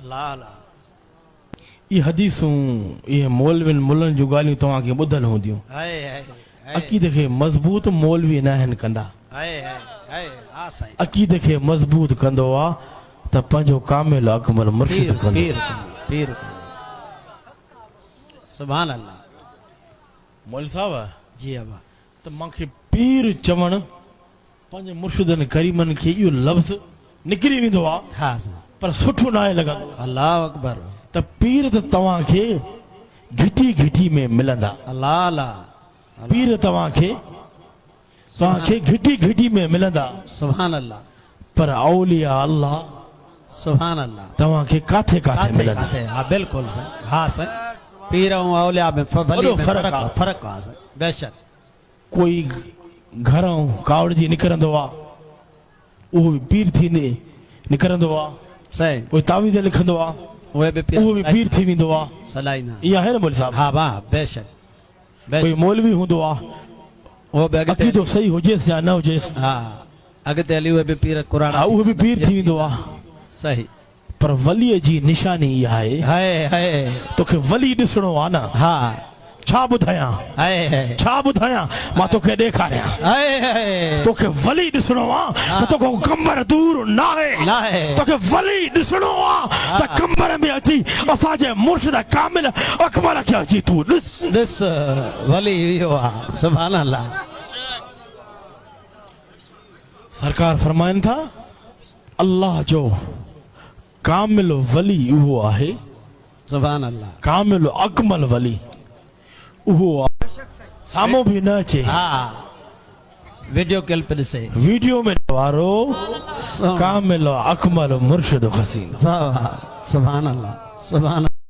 अल्लाह अल्लाह ये हदीसूं ये मौलविन मुल्लन जो ॻाल्हियूं तव्हांखे ॿुधल हूंदियूं हाय हाय अक़ीदे खे मज़बूत मौलवी न आहिनि कंदा हाय हाय हाय आ साईं अक़ीदे खे मज़बूत कंदो आहे त पंहिंजो कामिल अकमल मुर्शिद पीर कंदो पीर पीर सुभान अल्लाह मौलवी साहब जी अबा त मूंखे पीर चवण पंहिंजे मुर्शिदनि करीमनि खे इहो लफ़्ज़ निकिरी वेंदो आहे हाँ साईं पर सुठो न आहे लॻंदो अल्लाह अकबर त पीर त तव्हांखे घिटी घिटी में मिलंदा अल्लाह अल्लाह पीर तव्हांखे घिटी घिटी में मिलंदा सुभान अल्लाह पर औलिया अल्लाह सुभान अल्लाह तव्हांखे काथे काथे मिलंदा काथे हाँ बिल्कुल सही हाँ सही पीर ऐं औलिया में वॾो फ़र्क़ु आहे। फ़र्क़ु आहे सही बेशक कोई घरों कावड़ जी निकिरंदो आहे उहो बि पीर थी निकिरंदो आहे सही कोई तावीज़ लिखंदो आहे उहे बि उहो बि पीर थी वेंदो आहे सलाईंदा इहा आहे न मौलवी साहब हाँ वाह बेशक कोई मौलवी हूंदो आहे उहो बि अॻिते अक़ीदो सही हुजेसि या न हुजेसि हाँ अॻिते हली उहे बि पीर क़ुर हा उहो बि पीर थी वेंदो आहे सही पर वलीअ जी निशानी इहा आहे हाय हाय तोखे वली ॾिसणो आहे न हाँ छा ॿुधायां हाय हाय छा ॿुधायां मां तोखे ॾेखारियां हाय हाय तोखे वली ॾिसणो आहे त तोखे कंबर दूर न आहे नाहे तोखे वली ॾिसणो आहे त कंबर में अची असांजे मुर्शिद कामिल अकमल खे अची तूं ॾिस ॾिस वली इहो आहे सुभान अल्लाह सरकार फरमाइनि था अल्लाह जो कामिल वली उहो आहे सुभान अल्लाह कामिल अकमल वली उहो आहे साम्हूं बि न अचे हाँ वीडियो क्लिप ॾिसे वीडियो में वारो कामिल अकमल मुर्शिद खसीन वाह वाह सुभान अल्लाह सुभान